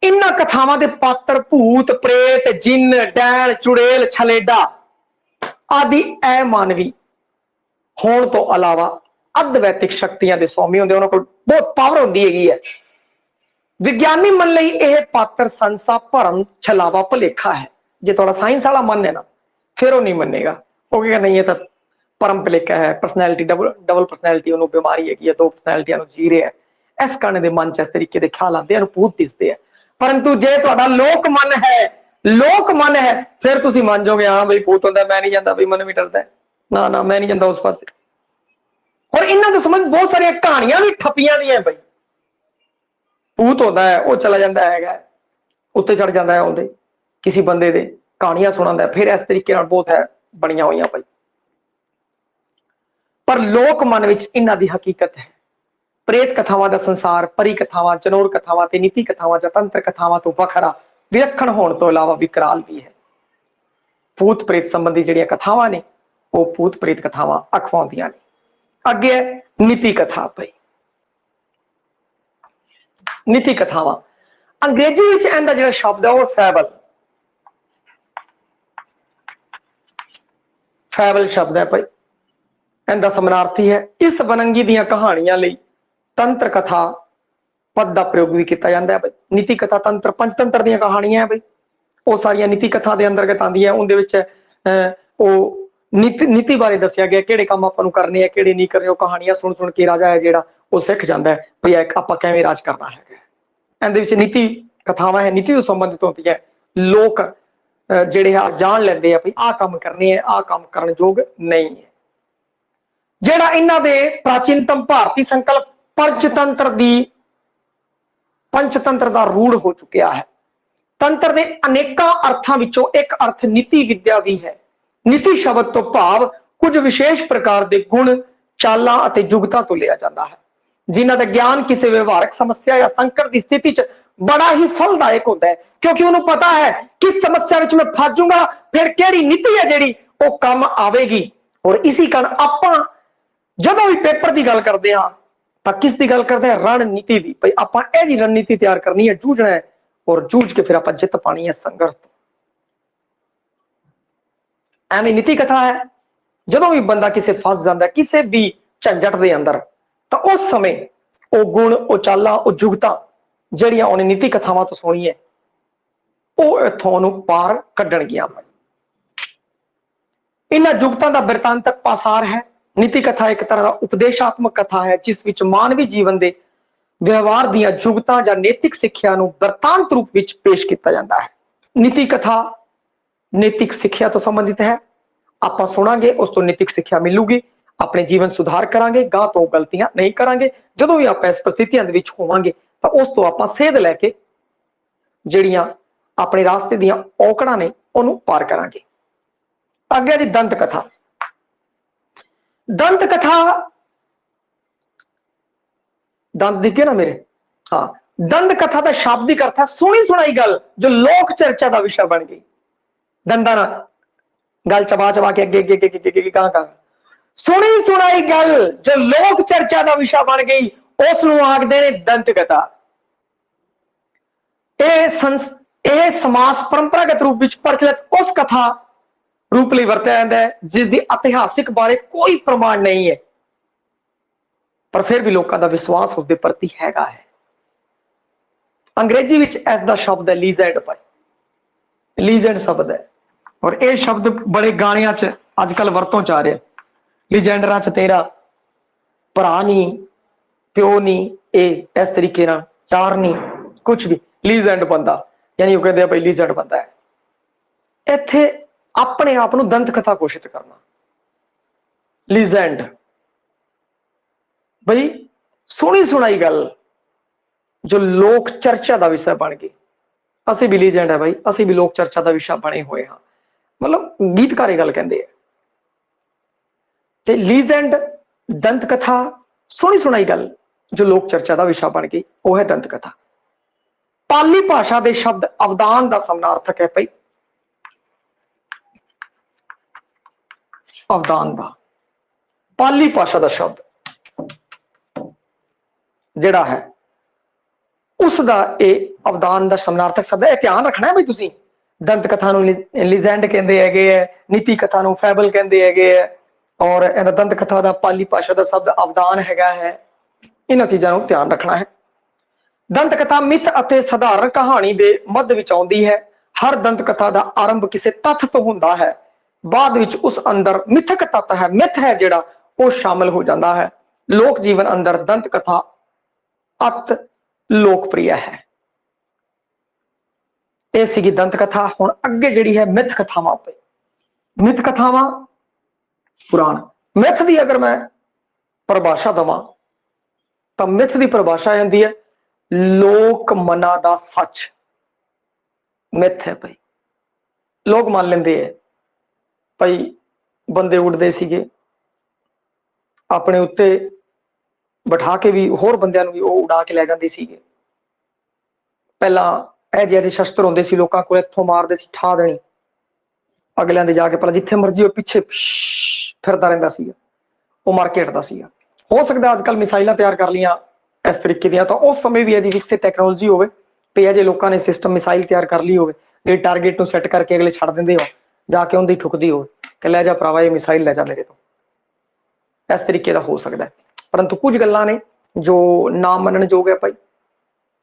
इन्हां कथावां दे पात्र भूत प्रेत जिन डैन चुड़ेल छलेडा आदि अमानवी होने तो अलावा अद्वैतिक शक्तियां दे स्वामी होंदे, उन्हां कोल बहुत पावर होंदी हैगी है। विज्ञानी मन लई यह पात्र संसा भरम छलावा भुलेखा है। जे थोड़ा साइंस वाला मन है ना फिर वो नहीं मनेगा, वो कहेगा नहीं ये तो परम भुलेखा है, पर्सनैलिटी डबल पर्सनैलिटी उन्होंने बीमारी है, दो पर्सनैलिटियां जी रहे हैं। इस कारण के मन च इस तरीके के ख्याल आते हैं, भूत दिसते हैं। परंतु जे तुहाडा लोक मन है, लोक मन है, फिर तुसीं मान जाओगे हाँ बई भूत होंदा, मैं नहीं जाता बई, मन भी डरदा है, ना ना मैं नहीं जाता उस पासे। और इन्हां दे संबंध बहुत सारी कहानियां भी ठप्पियां दी हैं बई। भूत होता है वो चला जाता है उत्ते चढ़ जाता है उनके किसी बंदे दे कहानियां सुनाता है, फिर इस तरीके नाल बहुत है बनिया हुई भाई। पर लोक मन विच इन्हां दी हकीकत है। प्रेत कथावां दा संसार परी कथावां जनौर कथावां ते नीति कथावां जां तंत्र कथावां तो वखरा विलक्षण होने तो इलावा विकराल भी है। भूत प्रेत संबंधी जिहड़ियां कथावां ने वो भूत प्रेत कथावां अखवाउंदियां ने। अगे नीति कथा भाई, नीति कथावां अंग्रेजी विच इहदा जिहड़ा शब्द है वो फैबल, फैबल शब्द है भाई, इहदा समानार्थी है। इस बनंगी दीयां कहानियां लई तंत्र कथा पद का प्रयोग भी किया जाता है भाई। नीति कथा तंत्र पंचतंत्र दीयां कहानियां है भाई, वो सारियां नीति कथा के अंतर्गत आंदियां। उहदे विच नीति बारे दसिया गया, किहड़े काम आपां नूं करने, किहड़े नहीं करने। कहानियां सुन सुन के राजा है जिहड़ा वो सिख जाता है भाई आपां किवें राज करना है। इहदे विच नीति कथावां है, नीति तो संबंधित होती है। लोक जिहड़े जान लैंदे आ भाई आ काम करने, आ काम करन जोग नहीं है। जिहड़ा इन्हां दे प्राचीनतम भारतीय संकल्प पंचतंत्र का रूढ़ हो चुकिया है। तंत्र के अनेक अर्थों विचों एक अर्थ नीति विद्या भी है। नीति शब्द तो भाव कुछ विशेष प्रकार के गुण चालां अते जुगतां तो लिया जाता है, जिन्हां दा ज्ञान किसी व्यवहारिक समस्या या संकट की स्थिति च बड़ा ही फलदायक होता है, क्योंकि उन्हें पता है किस समस्या विच मैं फस जाऊंगा, फिर केड़ी नीति है जिहड़ी वो काम आवेगी। और इसी कारण आपां जदों भी पेपर की गल करते हैं तो किस की गल करते हैं, रणनीति की। भाई आपां इह जी रणनीति तैयार करनी है, जूझना है और जूझ के फिर आपां जित पानी है संघर्ष। एवं नीति कथा है, जदों भी बंदा किसी फस जाता है किसी भी झंझट के अंदर, तो उस समय वो गुण वो चालां वो जुगतां जिहड़ियां उन्हें नीति कथावां तो सुनी है वो इत्थों उहनूं पार कड्ढणगियां। इन्हां जुगतां दा बिरतांतक पासार है नीति कथा एक तरह का उपदेशात्मक कथा है जिस विच मानवी जीवन के व्यवहार दीयां जुगतां जां नैतिक सिੱਖਿਆ ਨੂੰ वृतांत रूप विच पेश किया जाता है। नीति कथा नैतिक सिੱਖਿਆ तो संबंधित है, आपां सुनांगे उस तो नैतिक सिੱਖਿਆ मिलूगी, अपने जीवन सुधार करांगे, गां तो गलतियां नहीं करांगे। जदों भी आपां इस परिस्थितियां दे विच होवांगे तां उस तो आपां सेध लैके ਜਿਹੜੀਆਂ अपने रास्ते दीयां औकड़ां ने उहनूं पार करांगे। अगे जी दंत कथा। दंत कथा दंत दिखे ना मेरे, हाँ, दंत कथा का शाब्दिक अर्थ है सुनी सुनाई गल जो लोक चर्चा का विषय बन गई। दंदा ना गल चबा चबा के अगे अगे अगे कहां सुनी सुनाई गल जो लोक चर्चा का विषय बन गई उसनूं आखदे ने दंत कथा। यह समास परंपरागत रूप में प्रचलित उस कथा रूप ਲਈ ਵਰਤਿਆ ਜਾਂਦਾ ਹੈ जिसकी इतिहासिक बारे कोई प्रमाण नहीं है, पर फिर भी लोगों का विश्वास उसके प्रति हैगा है। अंग्रेजी विच इसका शब्द है लीजेंड पाई, लीजेंड शब्द है और यह शब्द बड़े गाणियां च अजकल वरतों च आ रहा। लीजेंडरा च तेरा भरा नहीं, प्यो नहीं, ये इस तरीके नाल यार नहीं, कुछ भी लीजेंड बंदा, यानी वो कहते भाई लीजेंड बंदा है। इत्थे अपने आप को दंत कथा घोषित करना, लीजेंड भाई सुनी सुनाई गल जो लोक चर्चा का विषय बन गई। असी भी लीजेंड है भाई, असी भी लोक चर्चा का विषय बने हुए हाँ, मतलब गीतकार गल कहते हैं। ते लीजेंड दंत कथा सुनी सुनाई गल जो लोक चर्चा का विषय बन गई वह है दंत कथा। पाली भाषा के शब्द अवदान का समानार्थक है भाई, अवदान का पाली भाषा का शब्द जिहड़ा है उसका यह अवदान का समानार्थक शब्द है। ध्यान रखना है भाई तुसी, दंत कथा नूं लीजेंड कहते है, नीति कथा नूं फैबल कहते है और दंत कथा का पाली भाषा का शब्द अवदान है। इन्हां चीज़ां नूं ध्यान रखना है। दंत कथा मिथ अते साधारण कहानी के मध्य विच आउंदी है। हर दंत कथा का आरंभ किसी तत्थ तो हुंदा है, बाद विच उस अंदर मिथक तत्त है, मिथ है जिहड़ा वो शामिल हो जाता है। लोक जीवन अंदर दंत कथा अत लोकप्रिय है। यह सी दंत कथा। हुण अगे जिहड़ी है मिथ कथावां पे, मिथ कथावां पुराण। मिथ की अगर मैं परिभाषा दवां तो मिथ की परिभाषा होंदी है लोक मना दा सच। मिथ है भाई, लोग मान लेंदे है भाई बंदे उड़ते सीगे अपने उत्ते बिठा के भी होर बंदियां नूं भी वो उड़ा के लै जांदे सीगे। पहला ਇਹ ਜਿਹੇ शस्त्र होंदे सी लोकां कोल, इत्थों मारदे सी ठा देनी, अगलियां दे जाके भला जिथे मर्जी पिछे फिरदा रहिंदा सीगा, वो मार के हटदा सीगा। हो सकदा अजकल मिसाइलां तैयार कर लियां इस तरीके दियां, तो उस समय भी अजी विकसित टैक्नोलॉजी होवे ते अजे लोकां ने सिस्टम मिसाइल तैयार कर ली होवे जे टारगेट नूं सैट करके अगले छड्ड दिंदे हो, जाके उन्दी ठुकदी हो कि लै जा भरावा ये मिसाइल लै जा मेरे तो। इस तरीके का हो सकता है, परंतु कुछ गल्लां ने जो ना मनण योग है भाई,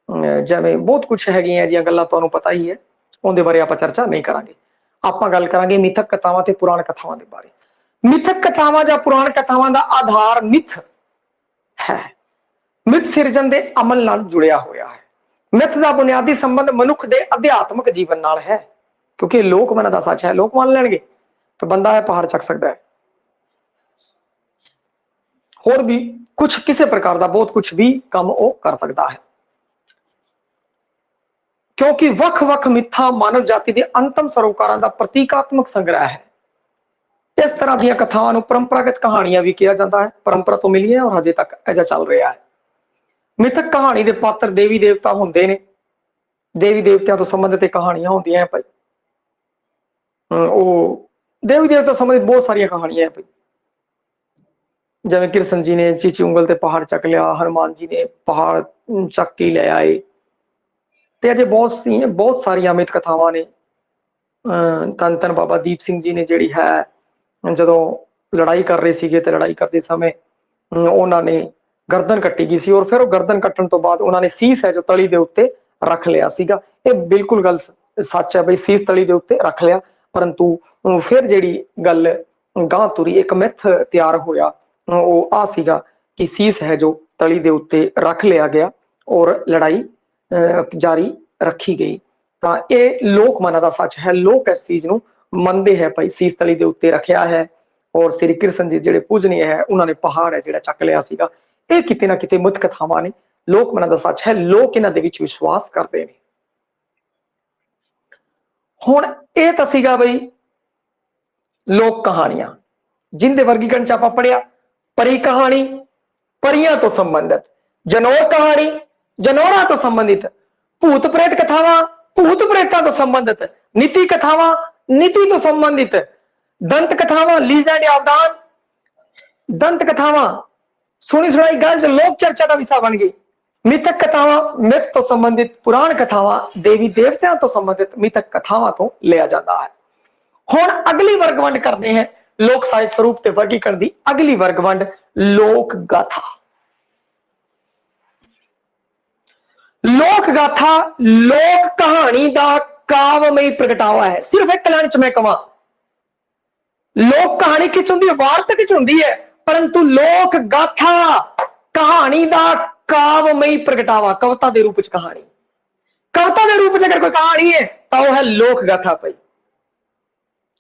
जिवें बहुत कुछ हैगियां जिहियां गल्लां तुहानूं पता ही है, उहदे बारे आपां चर्चा नहीं करांगे। आपां गल करांगे मिथक कथावां ते पुराण कथावां दे बारे। मिथक कथावां जां पुराण कथावां दा आधार मिथ है। मिथ सिरजन दे अमल नाल जुड़िया होया है। मिथ दा बुनियादी संबंध मनुख दे अध्यात्मक जीवन नाल है, क्योंकि लोक मन दा सच है। लोक मान लैणगे तो बंदा है पहाड़ चक सकता है, होर भी कुछ किसी प्रकार का बहुत कुछ भी काम वो कर सकता है, क्योंकि वख वख मिथां मानव जाति के अंतम सरोकारां का प्रतीकात्मक संग्रह है। इस तरह दी कथावां नूं परंपरागत कहानियां भी कहा जाता है, परंपरा तो मिली है और अजे तक ऐसा चल रहा है। मिथक कहानी के पात्र देवी देवता होंदे ने, देवी देवतियां तो संबंधित कहानियां होंदियां हैं भाई। वो देवी देवता संबंधित बहुत सारिया कहानियां हैं भाई, जिवें कृष्ण जी ने चीची उंगल ते पहाड़ चक लिया, हनुमान जी ने पहाड़ चक के ले आए, ते अजे बहुत सारिया मिथ कथावां ने। धन धन बाबा दीप सिंह जी ने जिहड़ी है जदों लड़ाई कर रहे थे तो लड़ाई करते समय उन्होंने गर्दन कट्टी गई सी और फिर वो गर्दन कट्टण तो बाद उन्होंने सीस है जो तली दे उत्ते रख लिया सीगा। ये बिल्कुल गल सच है भाई, सीस तली दे उत्ते रख लिया, परंतु फिर जिहड़ी गल गां तुरी एक मिथ तैयार होया, वो आ सीगा कि सीस है जो तली दे उत्ते रख लिया गया और लड़ाई जारी रखी गई। ਤਾਂ ਇਹ ਲੋਕ ਮਨਾਂ ਦਾ ਸੱਚ ਹੈ। ਲੋਕ ਇਸ ਚੀਜ਼ ਨੂੰ ਮੰਨਦੇ ਹੈ ਭਾਈ ਸੀਸ ਤਲੀ ਦੇ ਉੱਤੇ ਰੱਖਿਆ ਹੈ ਔਰ ਸ੍ਰੀ ਕ੍ਰਿਸ਼ਨ ਜੀ ਜਿਹੜੇ ਪੂਜਨੀय ਹੈ ਉਹਨਾਂ ਨੇ ਪਹਾੜ ਹੈ ਜਿਹੜਾ ਚੱਕ ਲਿਆ ਸੀਗਾ। ਇਹ ਕਿਤੇ ਨਾ ਕਿਤੇ ਮੁੱਖ ਕਥਾਵਾਂ ਨੇ, ਲੋਕ ਮਨਾਂ ਦਾ ਸੱਚ ਹੈ, ਲੋਕ ਇਹਨਾਂ ਦੇ ਵਿੱਚ ਵਿਸ਼ਵਾਸ ਕਰਦੇ ਨੇ। ਹੁਣ ਇਹ ਤਾਂ ਸੀਗਾ ਬਈ ਲੋਕ ਕਹਾਣੀਆਂ, जिनके वर्गीकरण च आप पढ़िया परी कहानी परियां तो संबंधित, जनौर कहानी जनौरा तो संबंधित, भूत प्रेत कथावां भूत प्रेतां तो संबंधित, नीति कथावां नीति तो संबंधित, दंत कथावां लीजेंड अवदान दंत कथावां सुनी सुनाई गल जो लोक चर्चा का विषय बन गई, मिथक कथावां मिथ तो संबंधित, पुराण कथावां देवी देवताओं तो संबंधित मिथक कथावां तो लिया जाता है। हुण अगली वर्गवंड करते हैं लोक साहित्य स्वरूप ते वर्गीकरण दी अगली वर्गवंड लोक गाथा। लोक गाथा लोक कहानी का काव्यमयी प्रगटावा है। सिर्फ एक लाइन च मैं कहां लोक कहानी किस हुंदी है, वार्तक च हुंदी है, परंतु लोक गाथा कहानी का काव्यमयी प्रगटावा, कविता के रूप च कहानी, कविता के रूप च अगर कोई कहानी है तो वह है लोक गाथा पई,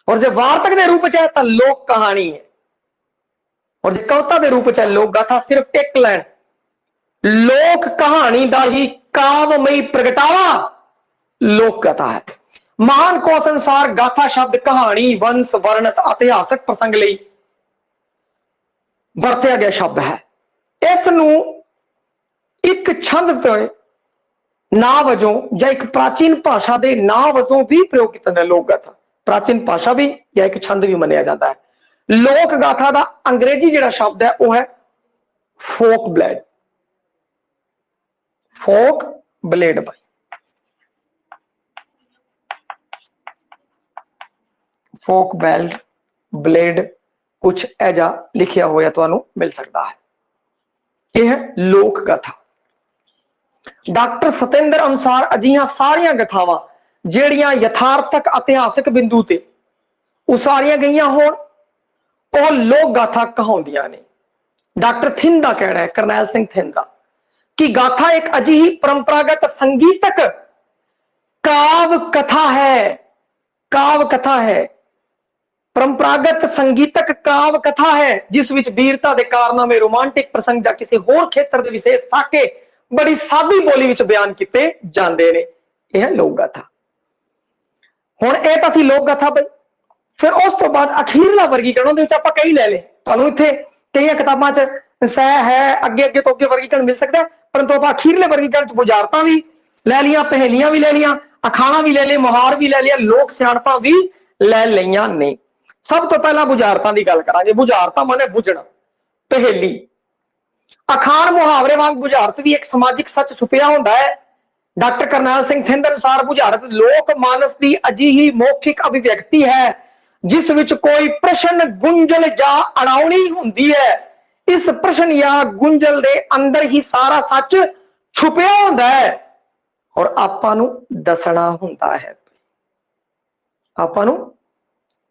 और जो वार्तक के रूप है तो लोक कहानी है, और जो कविता के रूप है लोक गाथा। सिर्फ एक लाइन लोक कहानी का ही काव्यमयी प्रगटावा लोक गाथा है। महान कोश अनुसार गाथा शब्द कहानी वंश वर्णत इतिहासक प्रसंग लई वरत्या गया शब्द है। इस नूं एक छंद ते ना वजों या एक प्राचीन भाषा के ना वजों भी प्रयोग किया जाता है। लोक गाथा प्राचीन भाषा भी या एक छंद भी मनिया जाता है। लोक गाथा का अंग्रेजी जिहड़ा शब्द है वह है फोक ब्लेड, फोक ब्लेड भाई, फोक बेल्ड ब्लेड कुछ ऐजा लिखिया होया तुहानू मिल सकता है। यह है लोक गाथा। डॉक्टर सतेंद्र अनुसार अजिहां सारियां गथावां ਜਿਹੜੀਆਂ यथार्थक इतिहासक बिंदु ते उसारियां गईयां होण ਉਹ लोक गाथा कहाउंदियां ने। डॉक्टर थिंद का कहना है, करनैल सिंह थिंद का, कि गाथा एक अजिही परंपरागत संगीतक काव्य कथा है, काव्य कथा है, परंपरागत संगीतक काव्य कथा है जिस विच वीरता दे कारनामे रोमांटिक प्रसंग या किसी होर खेत्र दे विशेष साके बड़ी सादी बोली विच बयान किए जाते हैं। यह है लोक गाथा। हुण ये तां सी लोक गाथा बई। फिर उस तो बाद अखीरला वर्गीकरण उहदे विच आपां कई लै ले, तुहानूं इत्थे कई किताबां च सह है अगे अगे तो अगे वर्गीकरण मिल सकता है, परंतु आपां अखीरले वर्गीकरण च बुझारतां भी लै लियां, पहेलियां भी लै लियां, अखाणा भी लै लिया, मुहार भी लै लिया, लोक सियाणपां भी लै लईयां ने। सब तो पहला बुझारतां दी गल करांगे। बुझारतां माने बुझना, पहेली, अखाण मुहावरे वांग बुझारत भी एक समाजिक सच छुपिया हुंदा है। डॉक्टर करनैल सिंह थिंद अनुसार बुझारत लोक मानस की अजिही मौखिक अभिव्यक्ति है जिस विच कोई प्रश्न गुंजल या अड़ाउणी हुंदी है। इस प्रश्न या गुंजल दे अंदर ही सारा सच छुपिया हुंदा है और आपां नूं दसना हुंदा है, आपां नूं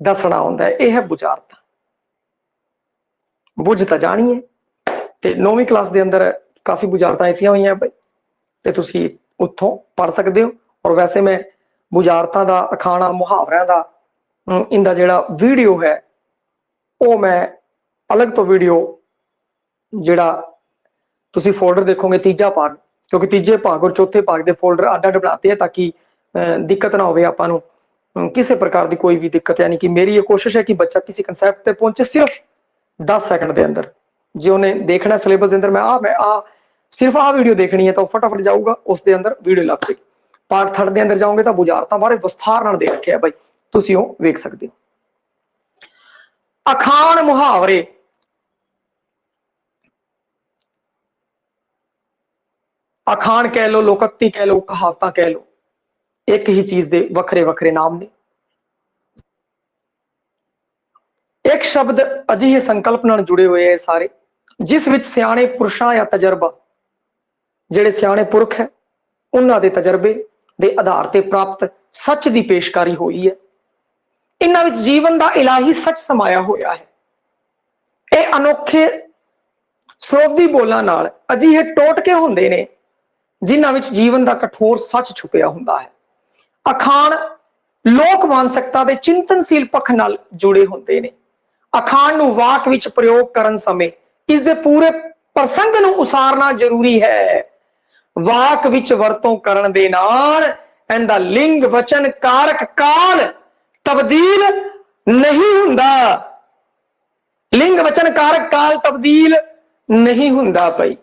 दसना हुंदा है। यह है बुझारत। बुझ तां जाणी है ते 9वीं क्लास के अंदर काफ़ी बुझारतां दित्तियां होईयां बई, ते तुसीं उत्थों पढ़ सकते हो। और वैसे मैं बुझारतां दा, अखाणा, मुहावरियां दा इनका जिहड़ा वीडियो है वो मैं अलग तो वीडियो जिहड़ा तुसीं फोल्डर देखोगे तीजा भाग, क्योंकि तीजे भाग और चौथे भाग के फोल्डर अड्ड अड्ड बनाते हैं ताकि दिक्कत ना होवे आपां नूं किसी प्रकार की कोई भी दिक्कत। यानी कि मेरी ये कोशिश है कि बच्चा किसी कंसैप्ट पे पहुंचे सिर्फ 10 सेकंड के अंदर। जो उन्हें देखना सिलेबस के अंदर मैं सिर्फ आ वीडियो देखनी है तो फटाफट जाऊगा, उसके अंदर वीडियो लग जाएगी। पार्ट 3 के अंदर जाओगे तो बुझारतां बारे विस्तार नाल दे रखे है भाई, तुसीं ओह वेख सकते हो। अखाण मुहावरे अखाण कह लो, लोकक्ति कह लो, कहावतां कह लो, एक ही चीज दे वखरे वखरे नाम ने। एक शब्द अजिहे संकल्प नाल जुड़े हुए हैं सारे जिस विच सियाणे पुरुषां या तजर्बा, जिहड़े सियाणे पुरख है उन्हां दे तजर्बे दे आधार ते प्राप्त सच दी पेशकारी हुई है। इन्हां विच जीवन का इलाही सच समाया होया है। ये अनोखे स्रोधी बोलों नाल अजिहे टोटके हुंदे ने जिन्हां विच जीवन का कठोर सच छुपिया हुंदा है। अखाण लोक मानसिकता के चिंतनशील पक्ष नाल जुड़े हुंदे ने। अखाण नूं वाक विच प्रयोग करन समय इसके पूरे प्रसंग नूं उसारना जरूरी है। वाक विच वरतों करन दे नाल इहदा लिंग वचन कारक काल तब्दील नहीं हुंदा। लिंग वचन कारक काल तब्दील नहीं हुंदा पई।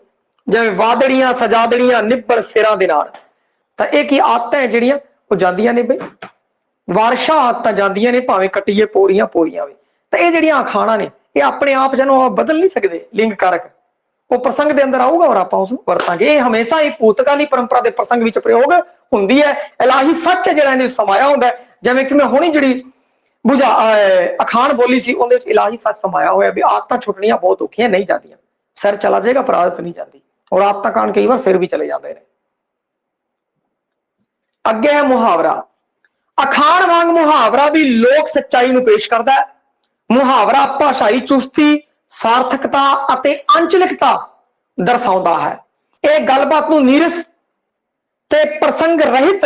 जिवें वादड़ियां सजादड़ियां निब्बर सिरां दे नाल तां इह की आदतां जिहड़ियां वो जांदियां ने बई वारशा आदतां जांदियां ने भावें कट्टिए पोरियां पोरियां भी। तो ये जिहड़ियां अखाणां ने ये अपने आप जनो बदल नहीं सकते। लिंग कारक वो प्रसंग के अंदर आऊगा और आप उसको वरतांगे। ये हमेशा ही भूतकाली परंपरा के प्रसंग विच प्रयोग हुंदी है। इलाही सच है जिहड़ा इहदे समाया हुंदा है। जिवें कि मैं हुणी जिहड़ी बुझा अखाण बोली सी उहदे विच इलाही सच समाया होया भी आदतां छुटनियां बहुत औखियां नहीं जांदियां। सिर चला जाएगा पर आदत नहीं जाती और आदतां कारण कई बार सिर भी चले जाते हैं। अगे है मुहावरा। अखाण वांग मुहावरा भी लोक सच्चाई नूं पेश करदा है। मुहावरा भाषाई चुस्ती सार्थकता अते अंचलिकता दर्शाउंदा है। यह गलबात नूं नीरस ते प्रसंग रहित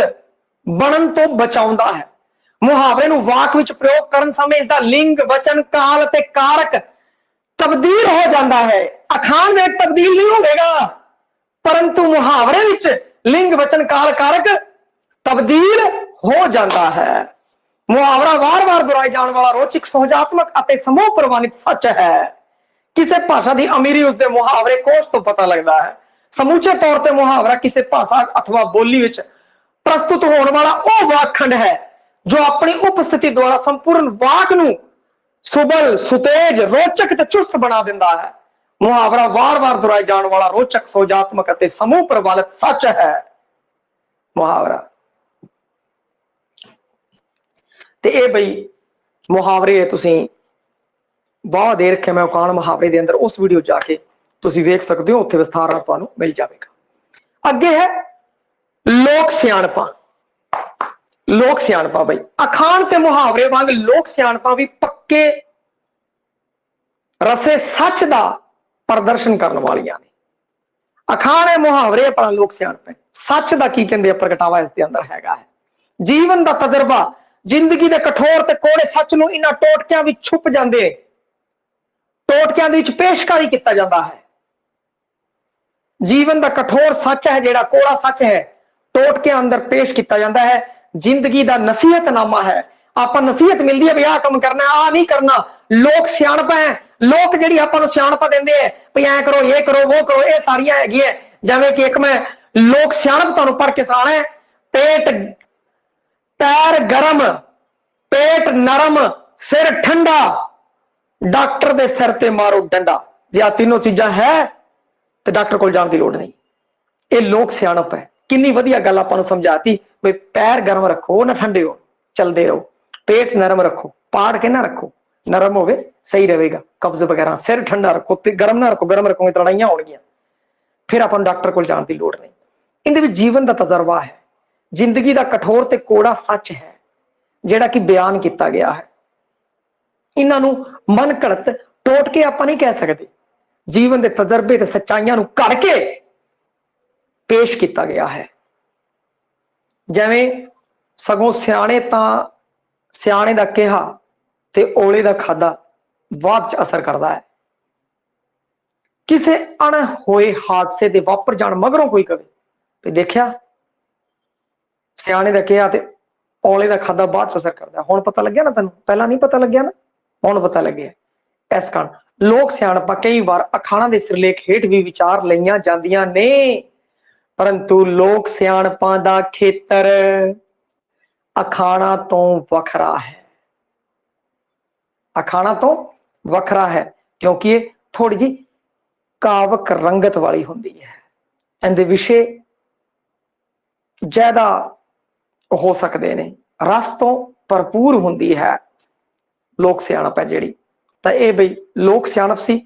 बनन तो बचाउंदा है। मुहावरे नूं वाक विच प्रयोग करन समय इसदा लिंग वचन काल ते कारक तब्दील हो जाता है। अखाण में तब्दील नहीं होगा परंतु मुहावरे विच लिंग वचन काल कारक तब्दील हो जाता है। मुहावरा वार वार दोहराए जाने वाला रोचक सहजात्मक अते समूह प्रवानित सच है। किसी भाषा की अमीरी उसके मुहावरे कोश तो पता लगता है। समूचे तौर पर मुहावरा किसी भाषा अथवा बोली विच प्रस्तुत होने वाला वह वाकखंड है जो अपनी उपस्थिति द्वारा संपूर्ण वाक नूं सुबल सुतेज रोचक ते चुस्त बना दिंदा है। मुहावरा वार वार दोहराए जाने वाला रोचक सहजात्मक अते समूह प्रवानित सच है। मुहावरा ते ए बई मुहावरे तुसीं बहुत देर रखे मैं अखाण मुहावरे के अंदर उस वीडियो जाके तुसीं वेख सकते हो। उत्थे विस्तार तुहानूं मिल जाएगा। अगे है लोक सियाणपा। लोक सियाणपा बई अखाण ते मुहावरे वांग लोक सियाणपा भी पक्के रसे सच का प्रदर्शन करने वालियां ने। अखाण है मुहावरे अपना लोक सियाणप है। सच का की कहते प्रगटावा इसके अंदर हैगा है। जीवन का तजर्बा जिंदगी के कठोर ते कोड़े सच नूं इन्हां टोटकियां विच छुप जांदे टोटकियां दे विच पेशकारी किया जाता है। जीवन का कठोर सच है जिहड़ा कोड़ा सच है टोटके अंदर पेश किया जाता है। जिंदगी का नसीहतनामा है। आपां नसीहत मिलती है भी आ काम करना आ नहीं करना। लोक सियाणप है। लोक जिहड़ी आपां नूं सियाणप दिंदे है भी ऐ करो ये करो वो करो ये सारियां हैगियां। जिवें कि एक मैं लोक सियाणप तुहानूं पढ़ के सुणाना है। पेट पैर गरम पेट नरम सिर ठंडा डॉक्टर दे सिर ते मारो डंडा। जे आ तीनों चीजां है तो डॉक्टर कोल जाण दी लोड़ नहीं। ये लोक सियाणप है। कितनी वधिया गल आपां नूं समझाती भी पैर गरम रखो ना ठंडे हो चलते रहो। पेट नरम रखो पाड़ के ना रखो नरम होवे सही रहेगा कब्ज वगैरह। सिर ठंडा रखो गरम ना रखो गरम रखोगे तो लड़ाइयां होणगियां। फिर आपां डॉक्टर कोल जाण दी लोड़ नहीं। इहदे विच जीवन का तजर्बा है। जिंदगी का कठोर ते कोड़ा सच है जिहड़ा कि बयान किया गया है। इन्हां नूं मन घड़त टोटके आपां नहीं कह सकते। जीवन के तजर्बे ते सच्चाइयां नूं घड़ के पेश किया गया है। जिवें सगों सियाणे तां सियाणे दा कहा ते ओले दा खादा बाद च असर करता है। किसी अणहोए हादसे दे वापर जाण मगरों कोई कहे ते देखिया सियाणे दा कहा ते ओले दा खादा बाद च असर करता है। हुण पता लग्या ना तैनूं पहला नहीं पता लग्या ना हुण पता लग्या। इस कारण लोक सियाणपा कई बार अखाणा दे सिरलेख हेठ भी विचार लईआं जांदियां ने परंतु लोक सियाणपा दा खेतर अखाणा तो वखरा है। अखाणा तो वखरा है क्योंकि ये थोड़ी जी कावक रंगत वाली होंदी है। इहदे विषय ज्यादा हो सकते ने रस तो भरपूर होंदी है लोक सियाणप है जिहड़ी। तां इह बई लोक सियाणप सी।